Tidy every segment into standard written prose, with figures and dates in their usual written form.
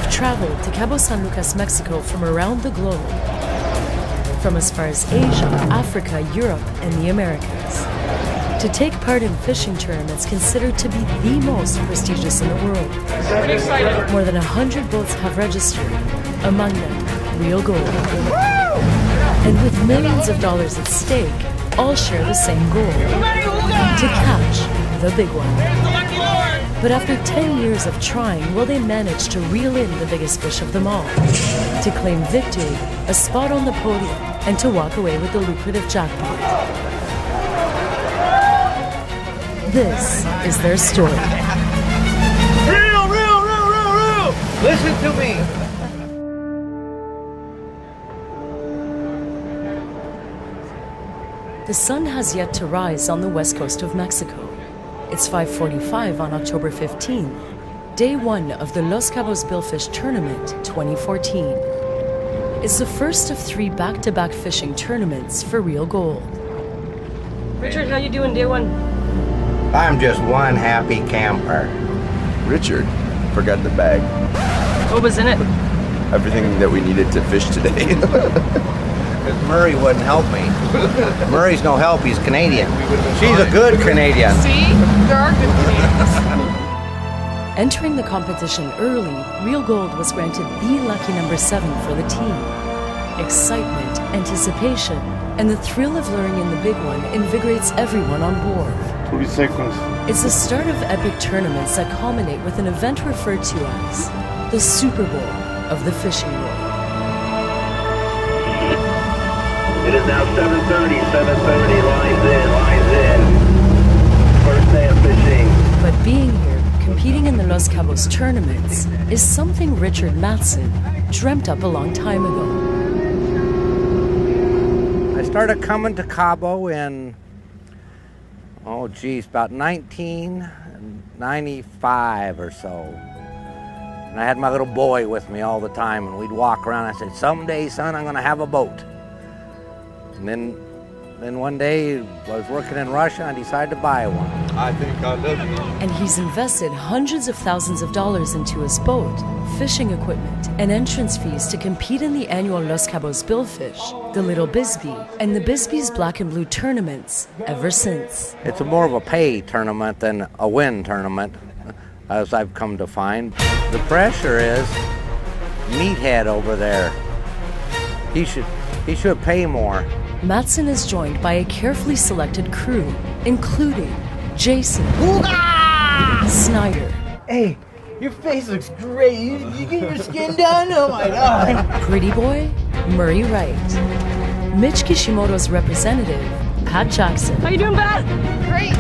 have traveled to Cabo San Lucas, Mexico from around the globe, from as far as Asia, Africa, Europe, and the Americas, to take part in fishing tournaments considered to be the most prestigious in the world. More than 100 boats have registered, among them Real Gold. And with millions of dollars at stake, all share the same goal: to catch the big one. But after 10 years of trying, will they manage to reel in the biggest fish of them all, to claim victory, a spot on the podium, and to walk away with the lucrative jackpot? This is their story. Reel! Listen to me! The sun has yet to rise on the west coast of Mexico. It's 5:45 on October 15th, day one of the Los Cabos Billfish Tournament 2014. It's the first of 3 back-to-back fishing tournaments for Real Gold. Richard, how you doing day one? I'm just one happy camper. Richard forgot the bag. What was in it? Everything that we needed to fish today. Because Murray wouldn't help me. Murray's no help, he's Canadian. She's a good Canadian. See? There are good Canadians. Entering the competition early, Real Gold was granted the lucky number 7 for the team. Excitement, anticipation, and the thrill of luring in the big one invigorates everyone on board. 30 seconds. It's the start of epic tournaments that culminate with an event referred to as the Super Bowl of the fishing world. It is now 7:30, lines in. First day of fishing. But being here, competing in the Los Cabos tournaments, is something Richard Matson dreamt up a long time ago. I started coming to Cabo in, about 1995 or so. And I had my little boy with me all the time, and we'd walk around. I said, someday, son, I'm going to have a boat. And then one day, I was working in Russia, and I decided to buy one. I think I love you. And he's invested hundreds of thousands of dollars into his boat, fishing equipment, and entrance fees to compete in the annual Los Cabos Billfish, the Little Bisbee, and the Bisbee's Black and Blue tournaments ever since. It's more of a pay tournament than a win tournament, as I've come to find. The pressure is meathead over there. He should pay more. Matson is joined by a carefully selected crew, including Jason, Snyder, Hey, your face looks great. You get your skin done? Oh my God. Pretty Boy, Murray Wright, Mitch Kishimoto's representative, Pat Jackson. How you doing, Pat? Great.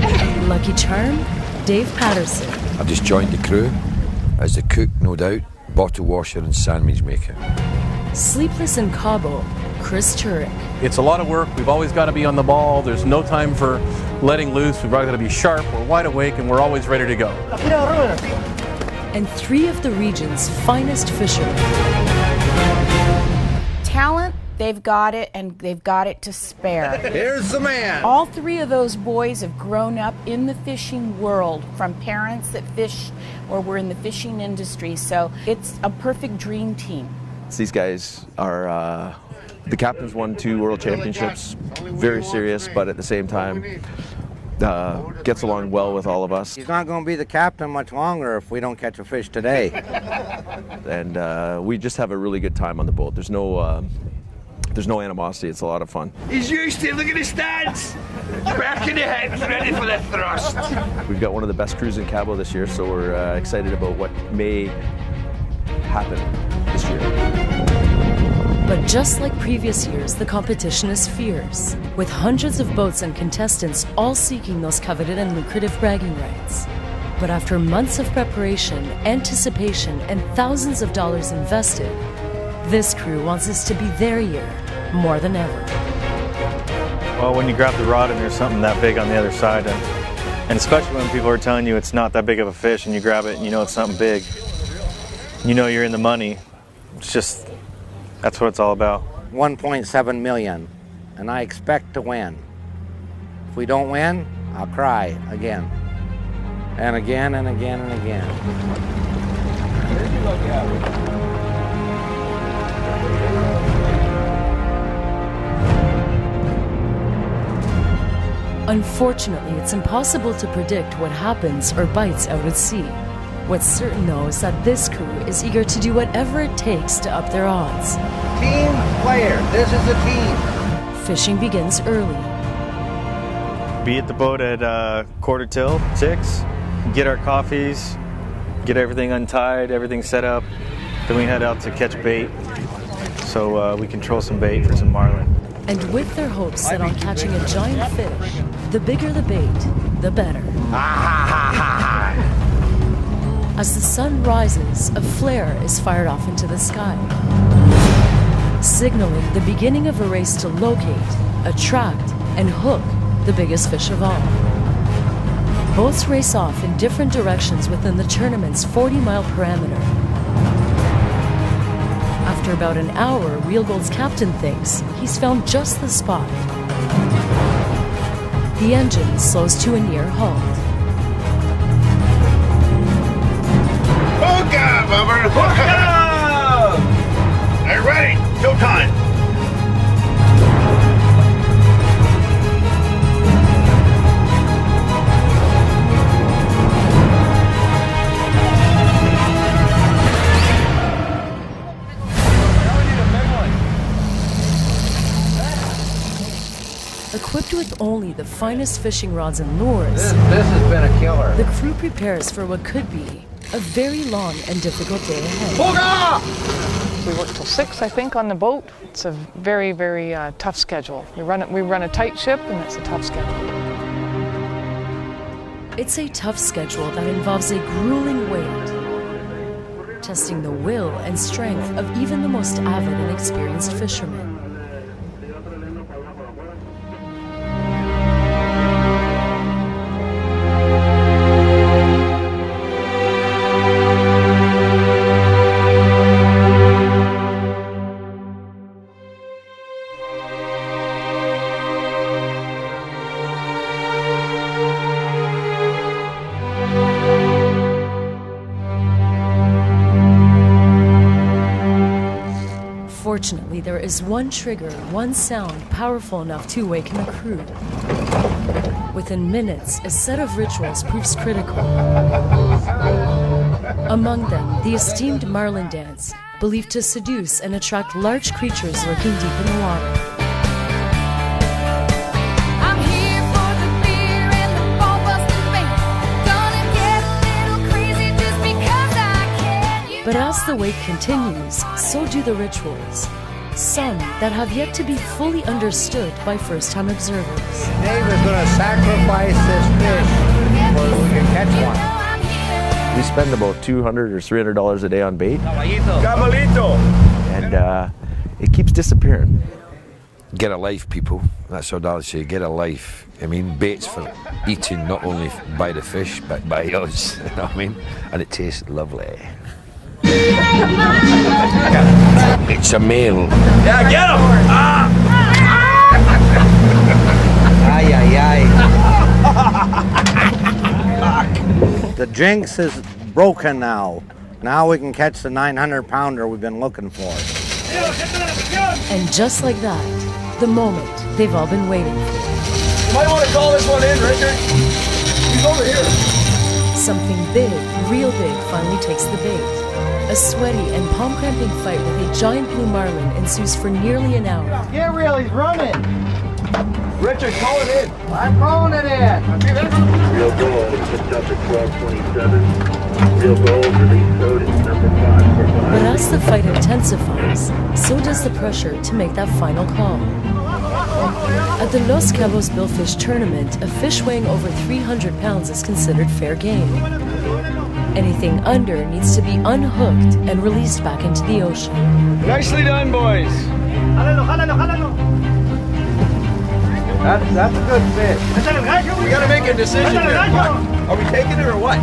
Lucky Charm, Dave Patterson. I've just joined the crew as the cook, no doubt, bottle washer and sandwich maker. Sleepless in Cabo, Chris Turek. It's a lot of work. We've always got to be on the ball. There's no time for letting loose. We've got to be sharp. We're wide awake, and we're always ready to go. And 3 of the region's finest fishermen. Talent, they've got it, and they've got it to spare. Here's the man. All 3 of those boys have grown up in the fishing world from parents that fish or were in the fishing industry, so it's a perfect dream team. These guys are, the captain's won 2 world championships, very serious, but at the same time, gets along well with all of us. He's not going to be the captain much longer if we don't catch a fish today. And we just have a really good time on the boat. There's no animosity. It's a lot of fun. He's used to it. Look at his stance. Back in the head, ready for the thrust. We've got one of the best crews in Cabo this year, so we're excited about what may happen this year. But just like previous years, the competition is fierce, with hundreds of boats and contestants all seeking those coveted and lucrative bragging rights. But after months of preparation, anticipation, and thousands of dollars invested, this crew wants this to be their year more than ever. Well, when you grab the rod and there's something that big on the other side, and especially when people are telling you it's not that big of a fish and you grab it and you know it's something big, you know you're in the money. It's just, that's what it's all about. 1.7 million, and I expect to win. If we don't win, I'll cry again. And again and again and again. Unfortunately, it's impossible to predict what happens or bites out at sea. What's certain, though, is that this crew is eager to do whatever it takes to up their odds. Team player, this is a team. Fishing begins early. Be at the boat at 6:15, get our coffees, get everything untied, everything set up. Then we head out to catch bait, so we control some bait for some marlin. And with their hopes set on catching a giant fish, the bigger the bait, the better. As the sun rises, a flare is fired off into the sky, signaling the beginning of a race to locate, attract, and hook the biggest fish of all. Boats race off in different directions within the tournament's 40-mile parameter. After about an hour, Real Gold's captain thinks he's found just the spot. The engine slows to a near halt. Hook up, Bubba! Hook up! Are you ready? Showtime! Equipped with only the finest fishing rods and lures, This has been a killer. the crew prepares for what could be a very long and difficult day ahead. Hook up! We work till 6, I think, on the boat. It's a very, very tough schedule. We run a tight ship, and it's a tough schedule. It's a tough schedule that involves a grueling wait, testing the will and strength of even the most avid and experienced fishermen. Fortunately, there is one trigger, one sound powerful enough to awaken the crew. Within minutes, a set of rituals proves critical. Among them, the esteemed marlin dance, believed to seduce and attract large creatures lurking deep in the water. But as the wait continues, so do the rituals, some that have yet to be fully understood by first-time observers. Dave is going to sacrifice this fish so we can catch one. We spend about $200 or $300 a day on bait, Cabalito! and it keeps disappearing. Get a life, people. That's what I'll say. Get a life. I mean, bait's for eating, not only by the fish, but by us. You know what I mean? And it tastes lovely. It's a male. Yeah, get him! Ay, ay, ay. The jinx is broken now. Now we can catch the 900-pounder we've been looking for. And just like that, the moment they've all been waiting for. You might want to call this one in, Richard. He's over here. Something big, real big, finally takes the bait. A sweaty and palm-cramping fight with a giant blue marlin ensues for nearly an hour. Get real, he's running. Richard, call it in. I'm calling it in. Real gold, just up at 1227. Real gold, release code is number 545. But as the fight intensifies, so does the pressure to make that final call. At the Los Cabos Billfish Tournament, a fish weighing over 300 pounds is considered fair game. Anything under needs to be unhooked and released back into the ocean. Nicely done, boys. That's a good fish. We gotta make a decision here. Are we taking it or what?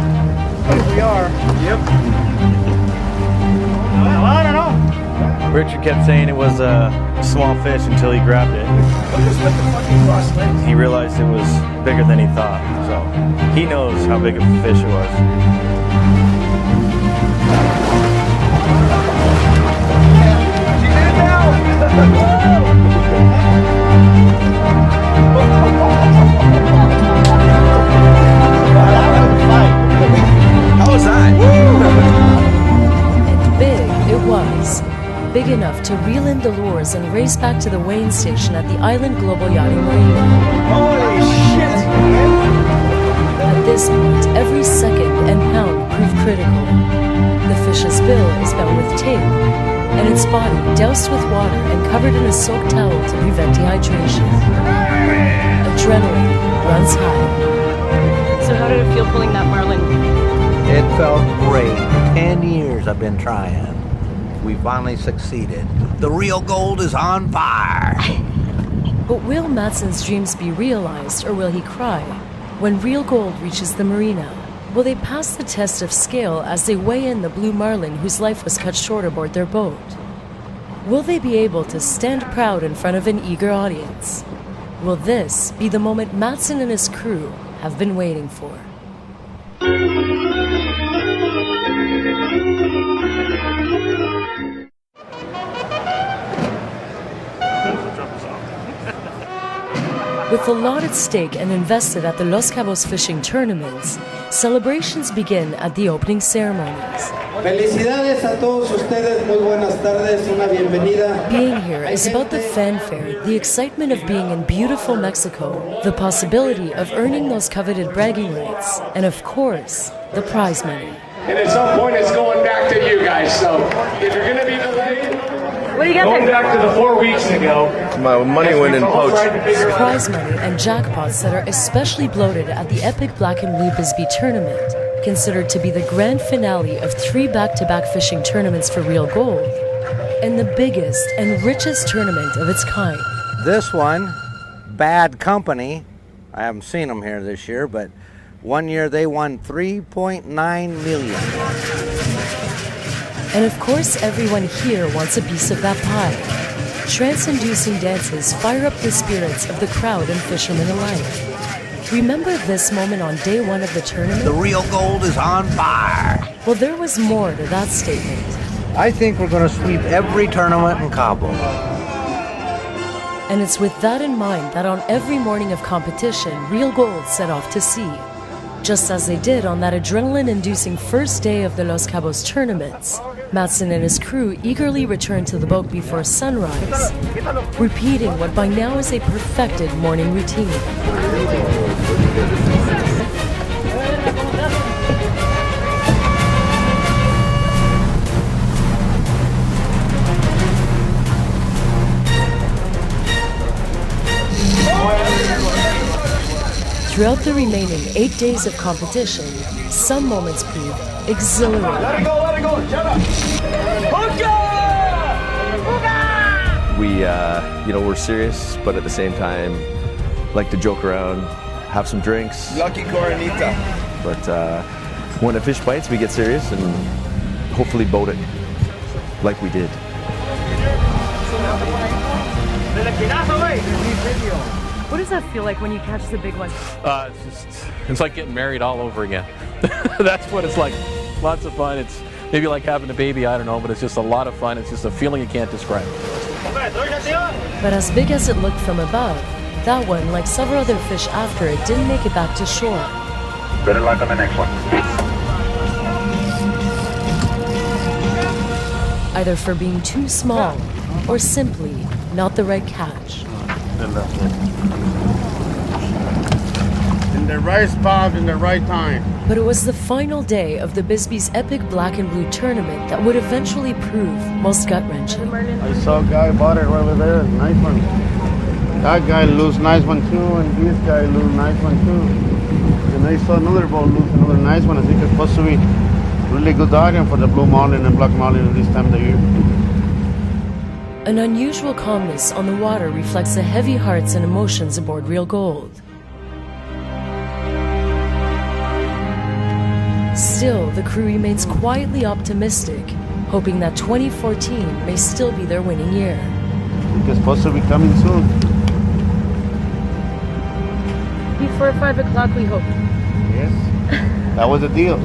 We are. Yep. I don't know. Richard kept saying it was a small fish until he grabbed it. Look who's with the fucking cross legs. He realized it was bigger than he thought, so he knows how big of a fish it was. She's in now. size, big enough to reel in the lures and race back to the weighing station at the Island Global Yachting Marina. Holy shit! At this point, every second and pound prove critical. The fish's bill is bound with tape, and its body doused with water and covered in a soaked towel to prevent dehydration. Adrenaline runs high. So how did it feel pulling that marlin? It felt great. 10 years I've been trying. We finally succeeded. The real gold is on fire. But will Madsen's dreams be realized, or will he cry when real gold reaches the marina? Will they pass the test of scale as they weigh in the blue marlin whose life was cut short aboard their boat? Will they be able to stand proud in front of an eager audience? Will this be the moment Madsen and his crew have been waiting for? With a lot at stake and invested at the Los Cabos fishing tournaments, celebrations begin at the opening ceremonies. Felicidades a todos ustedes, muy buenas tardes, una bienvenida. Being here is about the fanfare, the excitement of being in beautiful Mexico, the possibility of earning those coveted bragging rights, and of course, the prize money. And at some point it's going back to you guys, so if you're going to be delayed, going back to the 4 weeks ago. My money went in pouch. Prize money and jackpots that are especially bloated at the epic Black and Blue Bisbee tournament, considered to be the grand finale of 3 back-to-back fishing tournaments for real gold, and the biggest and richest tournament of its kind. This one, Bad Company, I haven't seen them here this year, but one year they won $3.9 million. And of course, everyone here wants a piece of that pie. Trance-inducing dances fire up the spirits of the crowd and fishermen alike. Remember this moment on day 1 of the tournament? The real gold is on fire. Well, there was more to that statement. I think we're going to sweep every tournament in Cabo. And it's with that in mind that on every morning of competition, real gold set off to sea. Just as they did on that adrenaline-inducing first day of the Los Cabos tournaments, Madsen and his crew eagerly returned to the boat before sunrise, repeating what by now is a perfected morning routine. Throughout the remaining 8 days of competition, some moments proved exhilarating. let it go, shut up. We're serious, but at the same time, like to joke around, have some drinks. Lucky Coronita. But when a fish bites, we get serious and hopefully boat it like we did. What does that feel like when you catch the big one? It's like getting married all over again. That's what it's like. Lots of fun. It's maybe like having a baby, I don't know, but it's just a lot of fun. It's just a feeling you can't describe. But as big as it looked from above, that one, like several other fish after it, didn't make it back to shore. Better luck on the next one. Either for being too small or simply not the right catch. In the right spot, in the right time. But it was the final day of the Bisbee's epic Black and Blue tournament that would eventually prove most gut-wrenching. I saw a guy bought it right over there, nice one. That guy lose nice one too, and this guy lose nice one too. And I saw another boat lose another nice one. I think it's supposed to be really good auction for the blue marlin and black marlin at this time of the year. An unusual calmness on the water reflects the heavy hearts and emotions aboard Real Gold. Still, the crew remains quietly optimistic, hoping that 2014 may still be their winning year. It's supposed to be coming soon. Before 5 o'clock, we hope. Yes, that was the deal.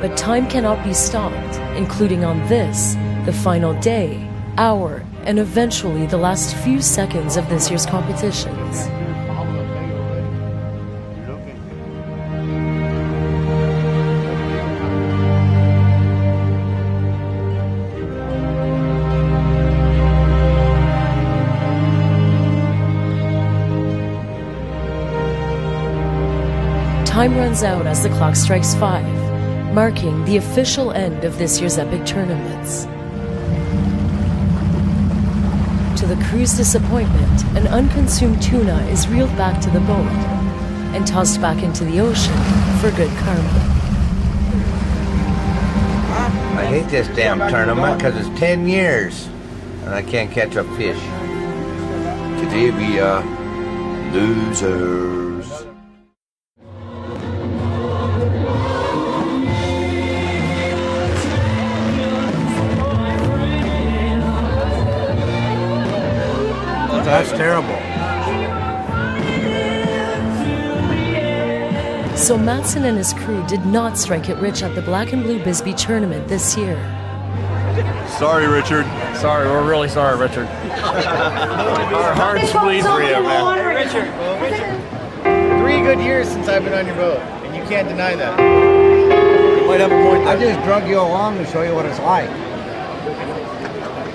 But time cannot be stopped, including on this, the final day, hour, and eventually the last few seconds of this year's competitions. time runs out as the clock strikes 5, marking the official end of this year's epic tournaments. To the crew's disappointment, an unconsumed tuna is reeled back to the boat and tossed back into the ocean for good karma. I hate this damn tournament because it's 10 years and I can't catch a fish. Today we are losers. That's terrible. So Matson and his crew did not strike it rich at the Black and Blue Bisbee tournament this year. Sorry, Richard. Sorry, we're really sorry, Richard. Our hearts bleed for you, man. Hey, Richard. 3 good years since I've been on your boat, and you can't deny that. You might have a point there. I just drug you along to show you what it's like.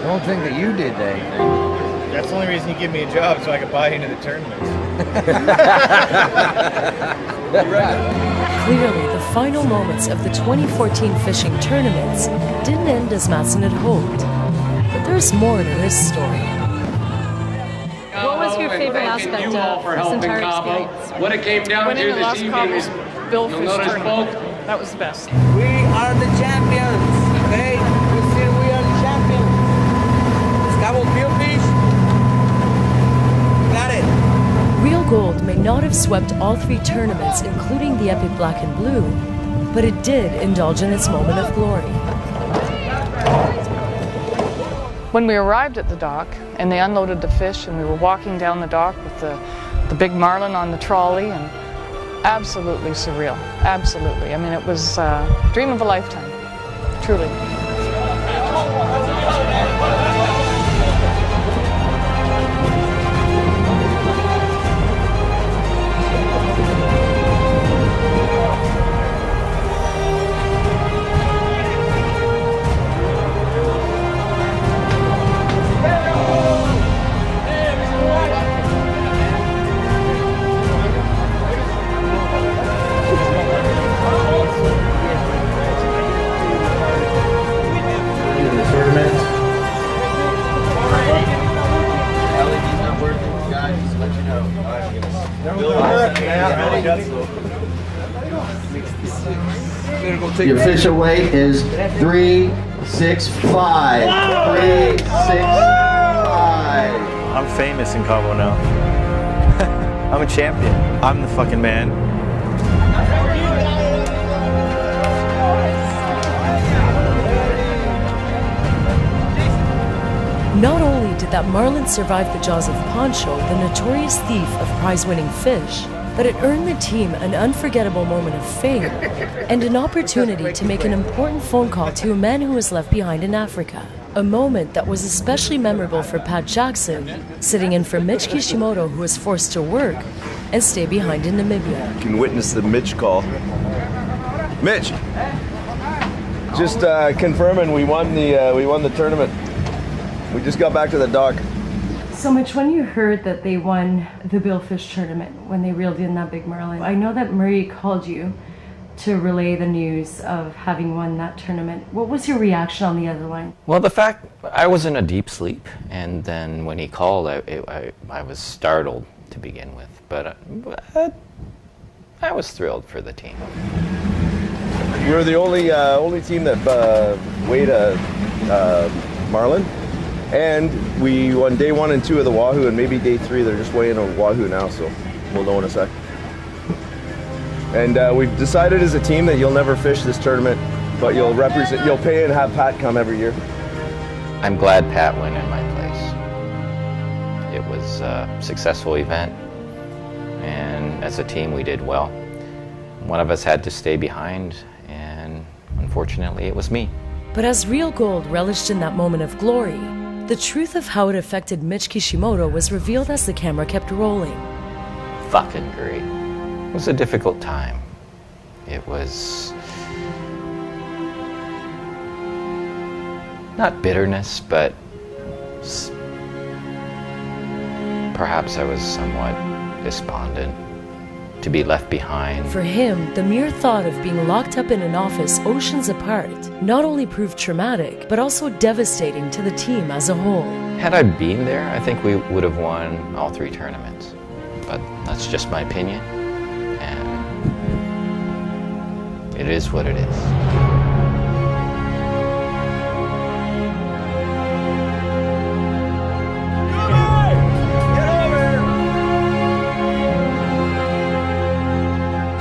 Don't think that you did anything. That's the only reason you give me a job, so I can buy into the tournaments. Clearly, the final moments of the 2014 fishing tournaments didn't end as Matson had hoped. But there's more to this story. What was your favorite aspect of this entire experience? What it came down Winning to the this Los evening is, Cabos billfish you'll notice, tournament. folks, That was the best. We are the champions, okay? We say we are the champions. Los Cabos billfish. Got it. Real Gold may not have swept all 3 tournaments, including the epic Black and Blue, but it did indulge in its moment of glory. When we arrived at the dock and they unloaded the fish and we were walking down the dock with the big marlin on the trolley, and absolutely surreal, absolutely. I mean, it was a dream of a lifetime, truly. The official weight is 365. 365. I'm famous in Cabo now. I'm a champion. I'm the fucking man. Not only did that marlin survive the jaws of Poncho, the notorious thief of prize-winning fish, but it earned the team an unforgettable moment of fame and an opportunity to make an important phone call to a man who was left behind in Africa. A moment that was especially memorable for Pat Jackson, sitting in for Mitch Kishimoto, who was forced to work and stay behind in Namibia. You can witness the Mitch call. Mitch, just confirming we won the tournament. We just got back to the dock. So Mitch, when you heard that they won the billfish tournament, when they reeled in that big marlin, I know that Murray called you to relay the news of having won that tournament. What was your reaction on the other line? Well, the fact, I was in a deep sleep, and then when he called, I was startled to begin with, but I was thrilled for the team. We were the only team that weighed a marlin. And we won day 1 and 2 of the Wahoo, and maybe day 3 they're just weighing a Wahoo now, so we'll know in a sec. And we've decided as a team that you'll never fish this tournament, but you'll pay and have Pat come every year. I'm glad Pat went in my place. It was a successful event, and as a team we did well. One of us had to stay behind, and unfortunately it was me. But as Real Gold relished in that moment of glory, the truth of how it affected Mitch Kishimoto was revealed as the camera kept rolling. Fucking great. It was a difficult time. It was not bitterness, but perhaps I was somewhat despondent. to be left behind. For him, the mere thought of being locked up in an office oceans apart not only proved traumatic, but also devastating to the team as a whole. Had I been there, I think we would have won all 3 tournaments. But that's just my opinion, and it is what it is.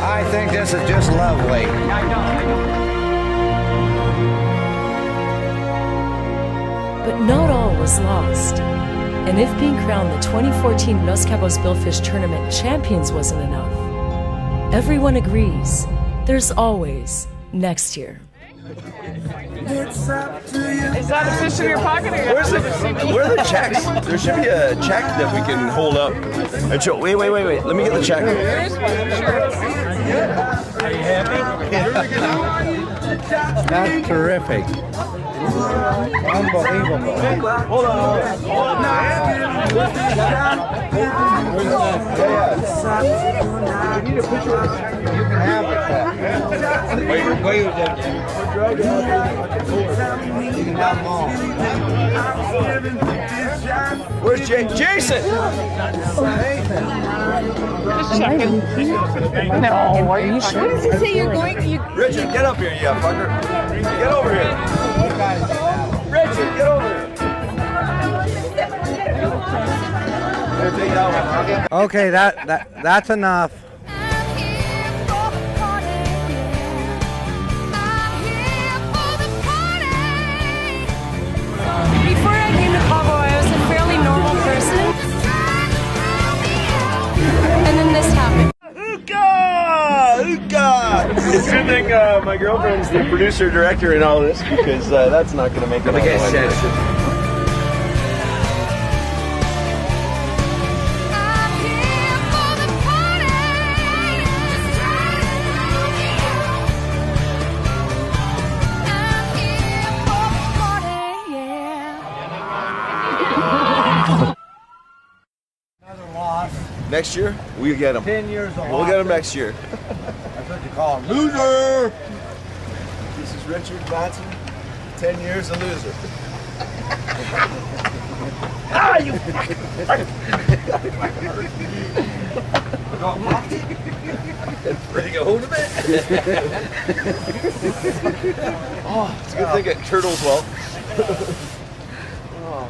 I think this is just lovely. But not all was lost. And if being crowned the 2014 Los Cabos Billfish Tournament champions wasn't enough, everyone agrees there's always next year. Is that a fish in your pocket? Or Where are the checks? There should be a check that we can hold up and show. Wait. Let me get the check. There is one, sure. Are you happy? That's terrific. Unbelievable. Hold on. You need a picture of it. You can have it. Wait. You can have them all. Where's Jason? Just checking. No, are you sure? What does it say you're going? Richard, get up here, you fucker. Get over here. Richard, get over here. Take that one. Okay, that's enough. Before I came to Cabo, I was a fairly normal person. And then this happened. Ooga! It's a good thing my girlfriend's the producer director in all this, because that's not going to make it. Next year, we'll get them. 10 years old. We'll get them next year. That's what you call them. Loser! This is Richard Johnson. 10 years a loser. You! Ready to go home a bit? Oh, it's a good thing it turtles well. Oh.